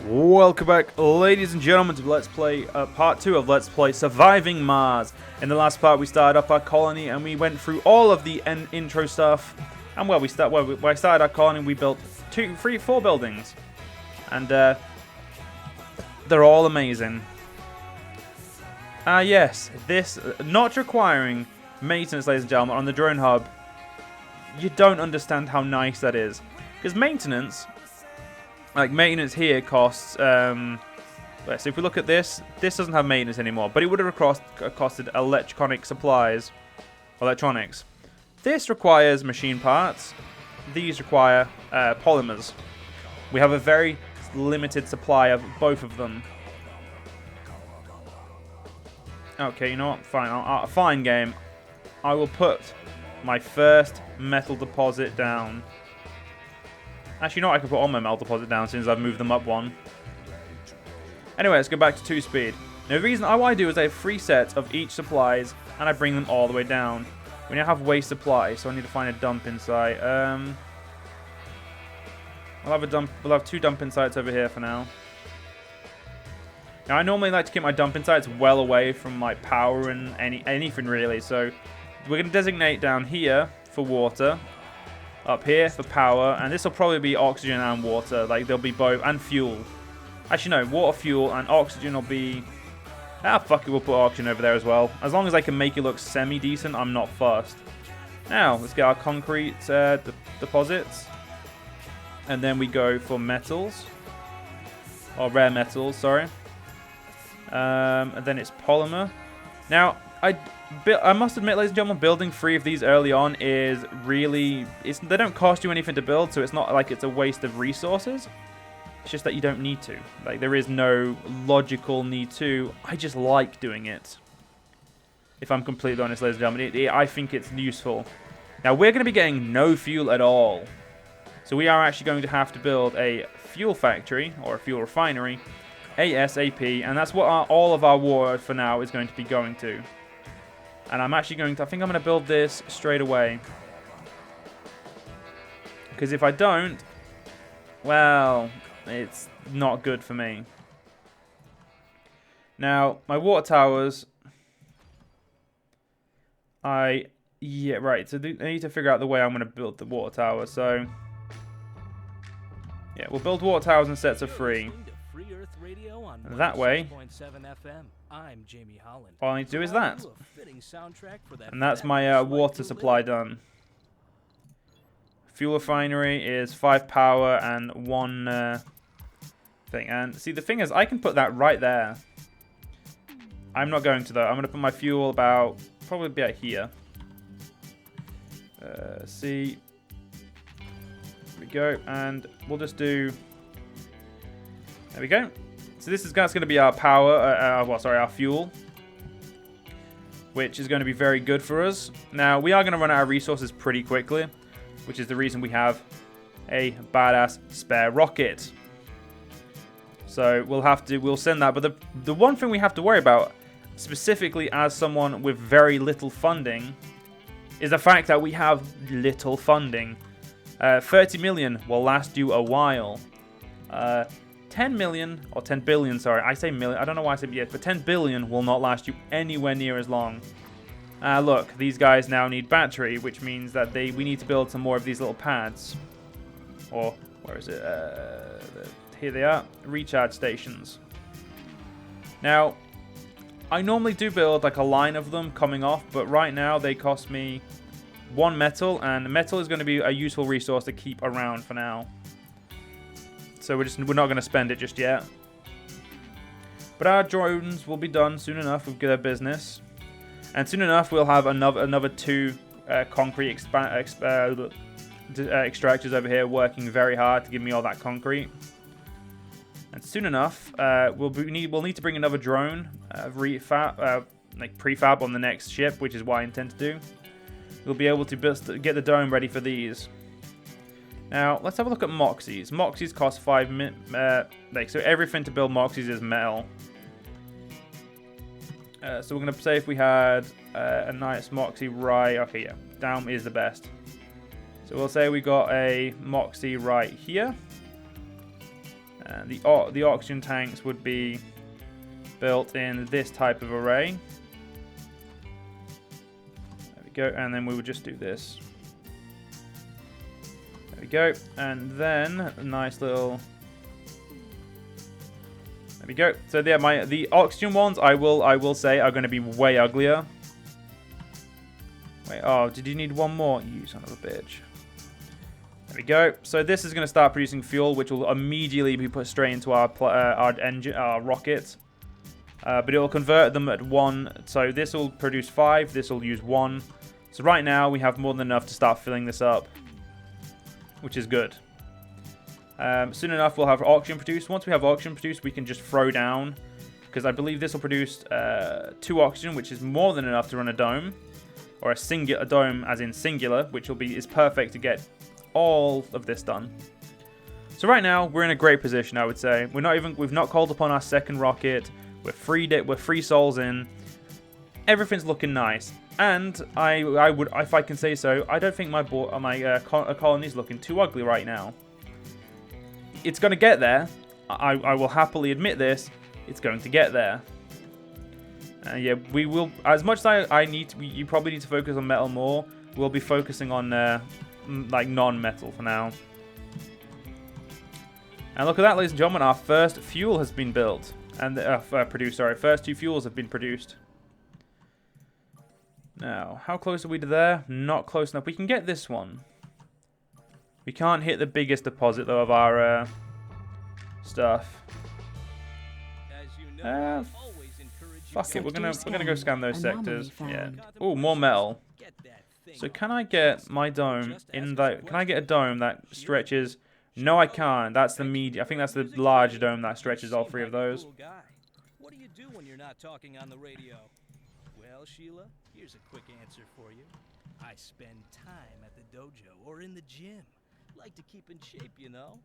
Welcome back, ladies and gentlemen, to Let's Play part 2 of Let's Play Surviving Mars. In the last part, we started up our colony and we went through all of the intro stuff. And where I started our colony, we built 4 buildings. And they're all amazing. Yes, this not requiring maintenance, ladies and gentlemen, on the drone hub. You don't understand how nice that is. Because maintenance here costs, so if we look at this doesn't have maintenance anymore, but it would have costed electronics. This requires machine parts, these require polymers. We have a very limited supply of both of them. Okay, you know what, fine, fine game. I will put my first metal deposit down. Actually, no, I can put all my metal deposit down since I've moved them up one. Anyway, let's go back to 2-speed. Now, the reason what I do is I have 3 sets of each supplies, and I bring them all the way down. We now have waste supply, so I need to find a dumping site. We'll have 2 dumping sites over here for now. Now, I normally like to keep my dumping sites well away from like power and anything really. So we're going to designate down here for water. Up here for power, and this will probably be oxygen and water, like there'll be both, and fuel. Actually no, water, fuel, and oxygen will be... fuck it, we'll put oxygen over there as well. As long as I can make it look semi-decent, I'm not fussed. Now, let's get our concrete deposits. And then we go for metals. Or rare metals, sorry. And then it's polymer. Now, I must admit, ladies and gentlemen, building 3 of these early on is really... they don't cost you anything to build, so it's not like it's a waste of resources. It's just that you don't need to. Like, there is no logical need to. I just like doing it. If I'm completely honest, ladies and gentlemen, I think it's useful. Now, we're going to be getting no fuel at all. So we are actually going to have to build a fuel factory, or a fuel refinery, ASAP, and that's what all of our water for now is going to be going to. And I'm actually I think I'm going to build this straight away. Because if I don't, well, it's not good for me. Now, my water towers, yeah, right, so I need to figure out the way I'm going to build the water tower. So, yeah, we'll build water towers in sets of 3. And that way, all I need to do is that. And that's my water supply done. Fuel refinery is 5 power and 1 thing. And see, the thing is, I can put that right there. I'm not going to though. I'm going to put my fuel probably about here. See. There we go. And we'll just do... There we go. So that's going to be our power, our fuel, which is going to be very good for us. Now, we are going to run out of resources pretty quickly, which is the reason we have a badass spare rocket. So we'll send that. But the one thing we have to worry about, specifically as someone with very little funding, is the fact that we have little funding. 30 million will last you a while. 10 million, or 10 billion, sorry, I say million, I don't know why I said yes, but 10 billion will not last you anywhere near as long. Look, these guys now need battery, which means that we need to build some more of these little pads. Or, where is it? Here they are, recharge stations. Now, I normally do build like a line of them coming off, but right now they cost me 1 metal, and metal is going to be a useful resource to keep around for now. So we're not going to spend it just yet. But our drones will be done soon enough with their business. And soon enough we'll have another 2 concrete extractors over here working very hard to give me all that concrete. And soon enough we'll need to bring another drone prefab on the next ship, which is what I intend to do. We'll be able to get the dome ready for these. Now, let's have a look at Moxies. Moxies cost 5 so everything to build Moxies is metal. So we're going to say if we had a nice Moxie right... Okay, yeah. Down is the best. So we'll say we got a Moxie right here. And the oxygen tanks would be built in this type of array. There we go, and then we would just do this. There we go, and then a nice little... There we go. So yeah, the oxygen ones I will say are going to be way uglier. Wait, oh, did you need one more? You son of a bitch. There we go. So this is going to start producing fuel, which will immediately be put straight into our engine, our rocket. But it will convert them at 1. So this will produce 5. This will use 1. So right now we have more than enough to start filling this up, which is good. Soon enough we'll have oxygen produced. Once we have oxygen produced, we can just throw down, because I believe this will produce 2 oxygen, which is more than enough to run a dome, or a dome as in singular, which is perfect to get all of this done. So right now we're in a great position, I would say. We've not called upon our second rocket. We're 3 souls in. Everything's looking nice, and I would, if I can say so, I don't think my colony is looking too ugly right now. It's going to get there. I will happily admit this. It's going to get there. Yeah, we will. As much as you probably need to focus on metal more. We'll be focusing on like non-metal for now. And look at that, ladies and gentlemen. Our first fuel has been built and produced. Sorry, first 2 fuels have been produced. Now, how close are we to there? Not close enough. We can get this one. We can't hit the biggest deposit though of our stuff. Fuck it, we're gonna go scan those sectors. Yeah. Oh, more metal. So can I get my dome in that? Can I get a dome that stretches? No, I can't. That's the medium. I think that's the large dome that stretches all 3 of those. What do you do when you're not talking on the radio? Well, Sheila, here's a quick answer for you. I spend time at the dojo or in the gym. Like to keep in shape, you know.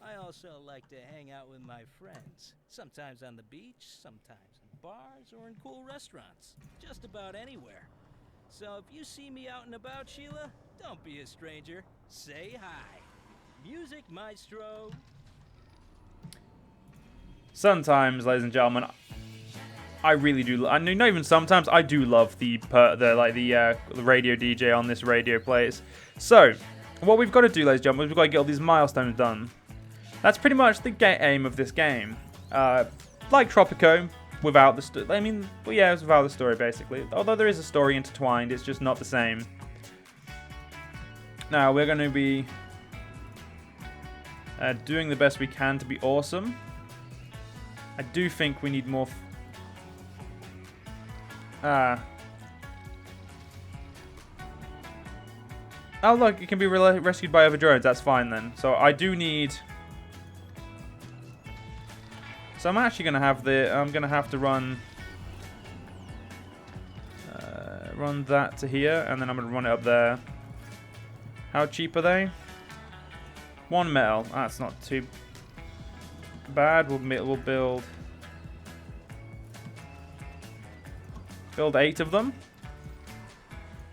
I also like to hang out with my friends. Sometimes on the beach, sometimes in bars or in cool restaurants. Just about anywhere. So if you see me out and about, Sheila, don't be a stranger. Say hi. Music maestro. Sometimes, ladies and gentlemen, I really do. I mean, not even sometimes. I do love the radio DJ on this radio place. So, what we've got to do, ladies and gentlemen, is we've got to get all these milestones done. That's pretty much the aim of this game. Like Tropico, without the story. I mean, well, yeah, it's without the story, basically. Although there is a story intertwined, it's just not the same. Now, we're going to be doing the best we can to be awesome. I do think we need more... Oh, look, it can be rescued by other drones. That's fine, then. So, I do need... So, I'm actually going to have I'm going to have to run that to here, and then I'm going to run it up there. How cheap are they? 1 metal. That's not too bad. We'll build 8 of them.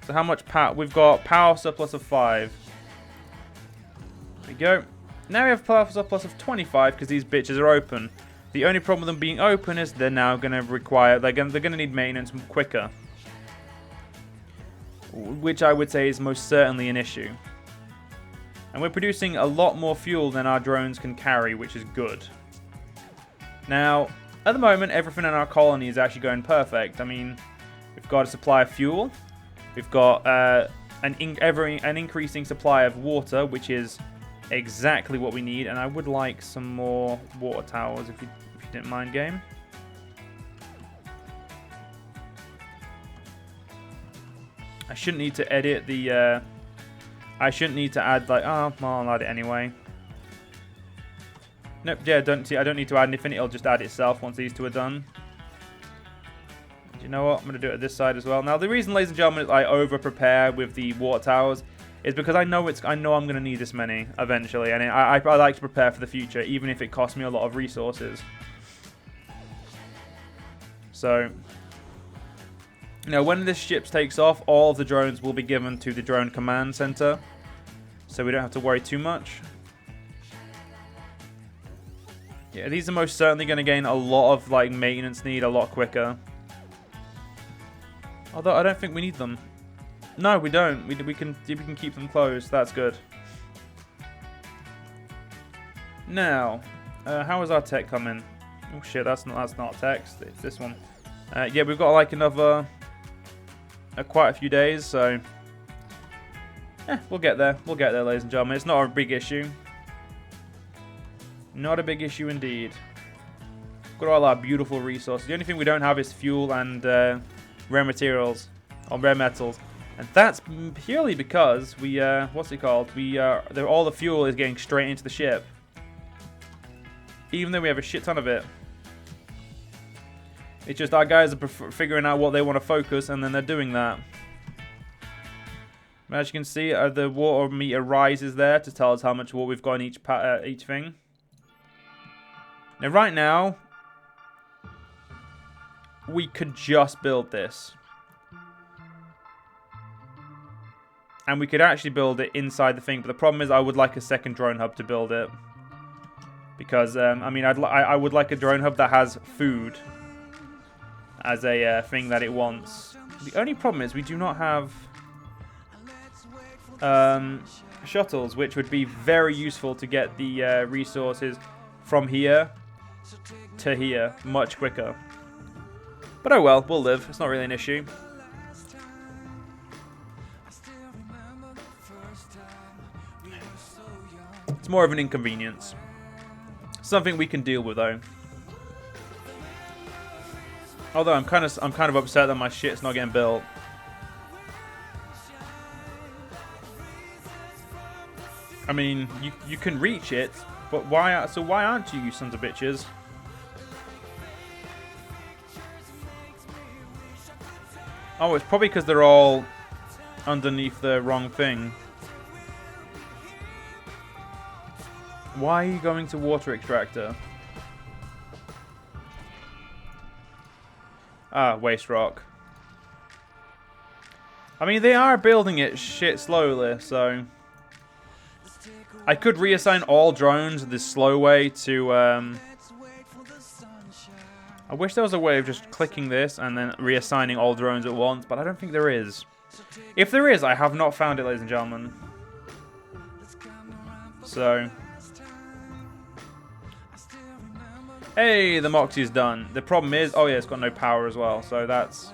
So how much power? We've got power surplus of 5. There we go. Now we have power surplus of 25 because these bitches are open. The only problem with them being open is they're now going to require... They're going to need maintenance quicker. Which I would say is most certainly an issue. And we're producing a lot more fuel than our drones can carry, which is good. Now, at the moment, everything in our colony is actually going perfect. I mean, we've got a supply of fuel. We've got an increasing supply of water, which is exactly what we need. And I would like some more water towers, if you didn't mind, game. I shouldn't need to edit the... I shouldn't need to add, like... Oh, well, I'll add it anyway. Nope, yeah, I don't need to add anything. It'll just add itself once these 2 are done. Do you know what? I'm going to do it at this side as well. Now, the reason, ladies and gentlemen, I over-prepare with the water towers is because I know I'm going to need this many eventually. And I like to prepare for the future, even if it costs me a lot of resources. So... Now, when this ship takes off, all of the drones will be given to the drone command center, so we don't have to worry too much. Yeah, these are most certainly going to gain a lot of like maintenance need a lot quicker. Although I don't think we need them. No, we don't. We can keep them closed. That's good. Now, how is our tech coming? Oh shit, that's not text. It's this one. Yeah, we've got like another quite a few days, so we'll get there. We'll get there, ladies and gentlemen. It's not a big issue. Not a big issue indeed. Got all our beautiful resources. The only thing we don't have is fuel and rare materials or rare metals, and that's purely because we what's it called? All the fuel is getting straight into the ship, even though we have a shit ton of it. It's just our guys are figuring out what they want to focus, and then they're doing that. As you can see, the water meter rises there to tell us how much water we've got in each thing. Now, right now, we could just build this. And we could actually build it inside the thing, but the problem is I would like a second drone hub to build it. Because, I mean, I would like a drone hub that has food as a thing that it wants. The only problem is we do not have shuttles, which would be very useful to get the resources from here to here much quicker. But oh well, we'll live. It's not really an issue. It's more of an inconvenience. Something we can deal with though. Although I'm kind of upset that my shit's not getting built. I mean, you can reach it, but why? So why aren't you sons of bitches? Oh, it's probably because they're all underneath the wrong thing. Why are you going to water extractor? Ah, waste rock. I mean, they are building it shit slowly, so I could reassign all drones the slow way to, I wish there was a way of just clicking this and then reassigning all drones at once, but I don't think there is. If there is, I have not found it, ladies and gentlemen. So, hey, the Moxie's done. The problem is, oh yeah, it's got no power as well, so that's...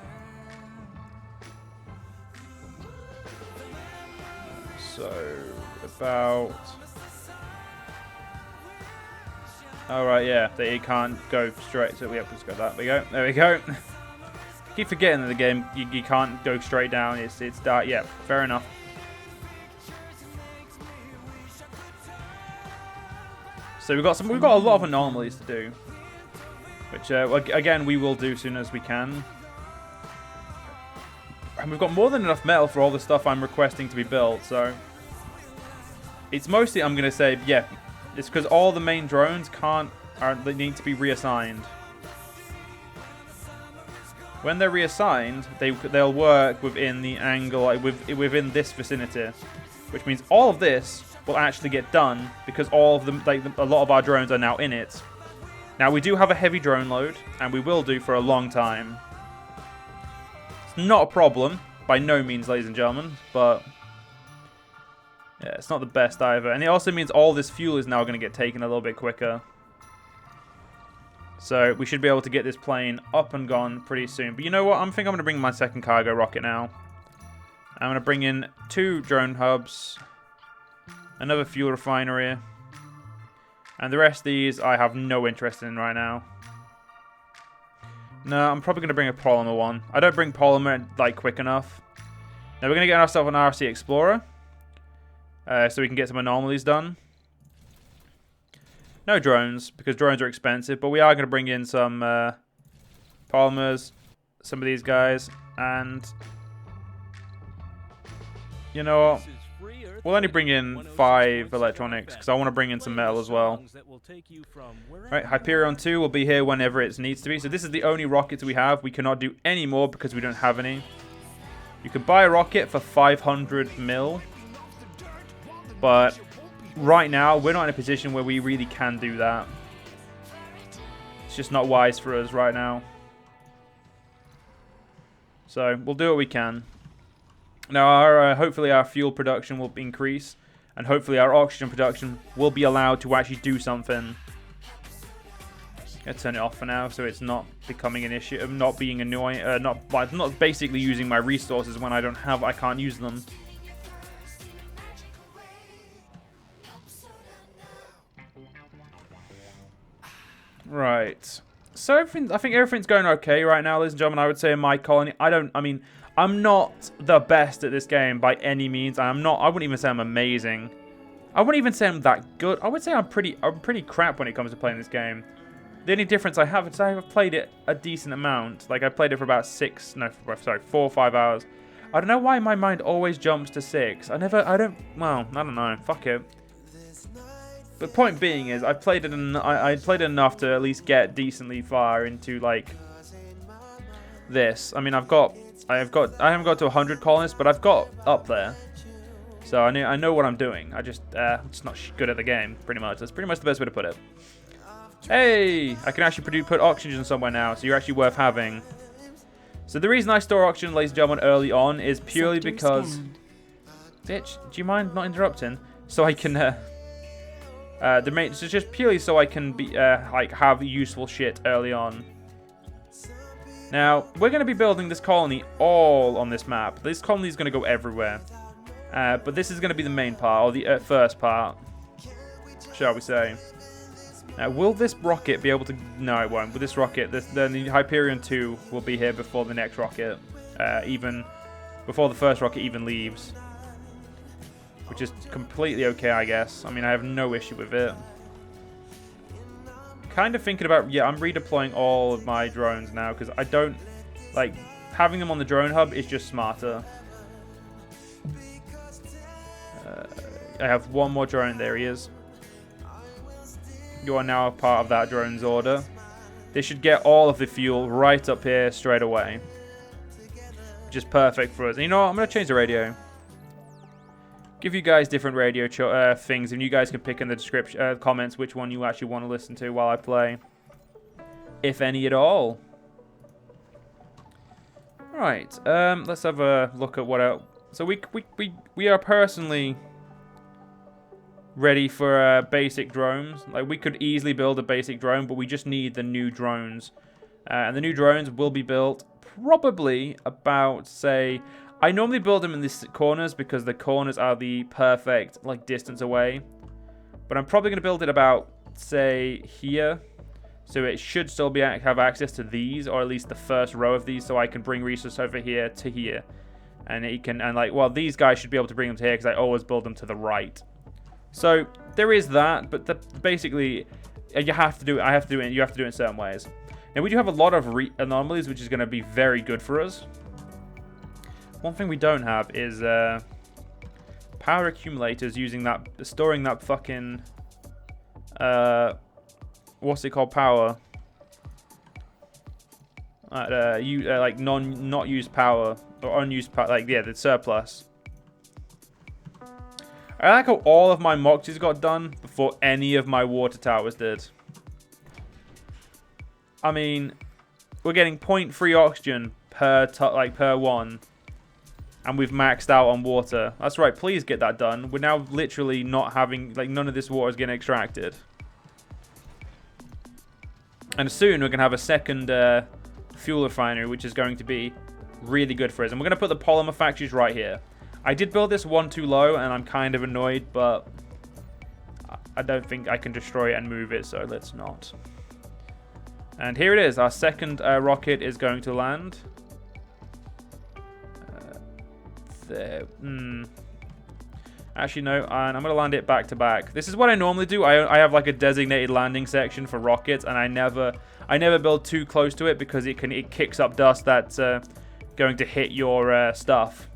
So, about... Alright, yeah, it can't go straight, so we have to just go that. There we go. There we go. Keep forgetting that the game, you can't go straight down. It's dark. Yeah, fair enough. So we've got a lot of anomalies to do, which again we will do as soon as we can. And we've got more than enough metal for all the stuff I'm requesting to be built. So it's mostly, I'm gonna say, yeah, it's because all the main drones they need to be reassigned. When they're reassigned, they'll work within the angle, like within this vicinity, which means all of this will actually get done because all of them, like a lot of our drones are now in it. Now we do have a heavy drone load, and we will do for a long time. It's not a problem by no means, ladies and gentlemen, but yeah, it's not the best either. And it also means all this fuel is now going to get taken a little bit quicker. So we should be able to get this plane up and gone pretty soon. But you know what? I think I'm going to bring my second cargo rocket now. I'm going to bring in 2 drone hubs, another fuel refinery, and the rest of these I have no interest in right now. No, I'm probably going to bring a polymer one. I don't bring polymer like quick enough. Now we're going to get ourselves an RC Explorer, so we can get some anomalies done. No drones, because drones are expensive, but we are going to bring in some polymers, some of these guys, and you know what? We'll only bring in 5 electronics, because I want to bring in some metal as well. Right, Hyperion 2 will be here whenever it needs to be. So this is the only rockets we have. We cannot do any more because we don't have any. You can buy a rocket for 500 mil, but right now we're not in a position where we really can do that. It's just not wise for us right now. So we'll do what we can. Now, hopefully our fuel production will increase, and hopefully our oxygen production will be allowed to actually do something. Gonna turn it off for now, so it's not becoming an issue of not being annoying, not basically using my resources when I can't use them. Right. So I think everything's going okay right now, ladies and gentlemen. I would say in my colony, I'm not the best at this game by any means. I wouldn't even say I'm amazing. I wouldn't even say I'm that good. I would say I'm pretty crap when it comes to playing this game. The only difference I have is I've played it a decent amount. Like, I played it for about 4 or 5 hours. I don't know why my mind always jumps to 6. I don't know. Fuck it. The point being is, I played it enough to at least get decently far into, like, this. I mean, I haven't got to 100 colonists, but I've got up there. So I know what I'm doing. I'm just not good at the game, pretty much. That's pretty much the best way to put it. Hey, I can actually put oxygen somewhere now, so you're actually worth having. So the reason I store oxygen, ladies and gentlemen, early on is purely because... Bitch, do you mind not interrupting? So I can... it's just purely so I can be like have useful shit early on. Now, we're going to be building this colony all on this map. This colony is going to go everywhere. But this is going to be the main part, or the first part, shall we say. Now, will this rocket be able to... No, it won't. With this rocket, the Hyperion 2 will be here before the next rocket. Even before the first rocket even leaves. Which is completely okay, I guess. I mean, I have no issue with it. Kind of thinking about... Yeah, I'm redeploying all of my drones now, because I don't... Like, having them on the drone hub is just smarter. I have one more drone. There he is. You are now a part of that drone's order. They should get all of the fuel right up here straight away. Which is perfect for us. And you know what? I'm going to change the radio. Give you guys different radio things, and you guys can pick in the description, comments which one you actually want to listen to while I play. If any at all. Right. Let's have a look at what else. So we are personally... ready for basic drones. Like, we could easily build a basic drone, but we just need the new drones. And the new drones will be built probably about, say... I normally build them in the corners because the corners are the perfect, like, distance away. But I'm probably going to build it about, say, here. So it should still have access to these, or at least the first row of these, so I can bring resources over here to here. And these guys should be able to bring them to here because I always build them to the right. So there is that, but basically you have to do it. You have to do it in certain ways. Now we do have a lot of anomalies, which is going to be very good for us. One thing we don't have is power accumulators storing that fucking what's it called, power. Like not used power or unused power, like the surplus. I like how all of my moxies got done before any of my water towers did. I mean, we're getting 0.3 oxygen per one. And we've maxed out on water. That's right, please get that done. We're now literally not having... Like, none of this water is getting extracted. And soon we're going to have a second fuel refinery, which is going to be really good for us. And we're going to put the polymer factories right here. I did build this one too low, and I'm kind of annoyed, but I don't think I can destroy it and move it, so let's not. And here it is. Our second rocket is going to land. There. Actually, no, and I'm going to land it back to back. This is what I normally do. I have like a designated landing section for rockets, and I never build too close to it because it kicks up dust that's going to hit your stuff.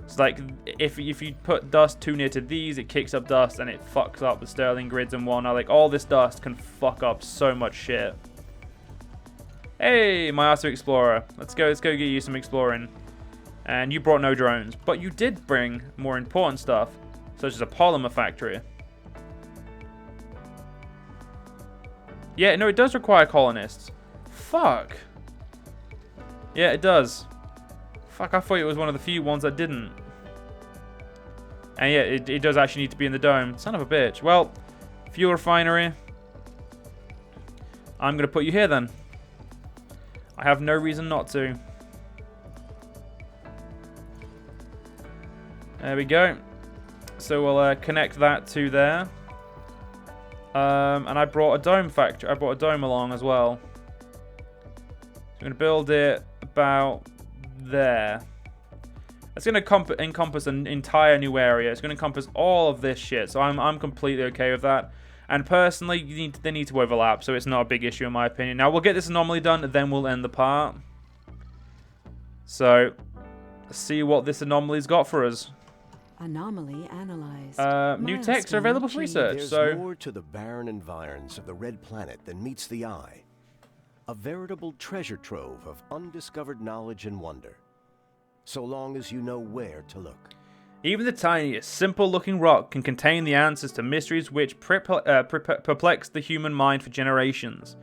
It's like, if you put dust too near to these, it kicks up dust and it fucks up the Sterling grids and whatnot. Like, all this dust can fuck up so much shit. Hey, my Arctic Explorer. Let's go get you some exploring. And you brought no drones, but you did bring more important stuff, such as a polymer factory. Yeah, no, it does require colonists. Fuck. Yeah, it does. Fuck, I thought it was one of the few ones that didn't. And yeah, it does actually need to be in the dome. Son of a bitch. Well, fuel refinery. I'm going to put you here then. I have no reason not to. There we go. So we'll connect that to there. And I brought a dome factory. I brought a dome along as well. So I'm going to build it about there. It's going to encompass an entire new area. It's going to encompass all of this shit. So I'm completely okay with that. And personally, they need to overlap, so it's not a big issue in my opinion. Now, we'll get this anomaly done, and then we'll end the part. So, let's see what this anomaly's got for us. Anomaly analyzed. New texts are available for research. There's more to the barren environs of the Red Planet than meets the eye. A veritable treasure trove of undiscovered knowledge and wonder. So long as you know where to look. Even the tiniest, simple-looking rock can contain the answers to mysteries which perplex the human mind for generations.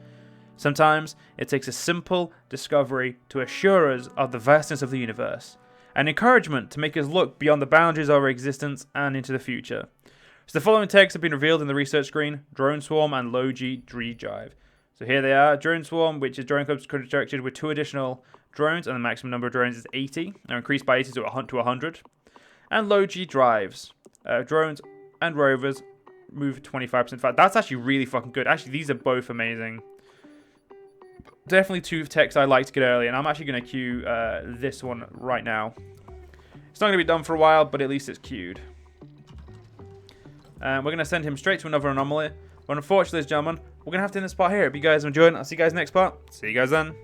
Sometimes it takes a simple discovery to assure us of the vastness of the universe, an encouragement to make us look beyond the boundaries of our existence and into the future. So the following texts have been revealed in the research screen: Drone Swarm and Low-G Drive. So here they are. Drone Swarm, which is drone clubs constructed with 2 additional drones, and the maximum number of drones is 80. They're increased by 80 to 100. And Low-G drives. Drones and rovers move 25% faster. That's actually really fucking good. Actually, these are both amazing. Definitely 2 texts I like to get early, and I'm actually going to queue this one right now. It's not going to be done for a while, but at least it's queued. We're going to send him straight to another anomaly. But unfortunately, ladies and gentlemen, we're going to have to end this part here. If you guys enjoyed, I'll see you guys next part. See you guys then.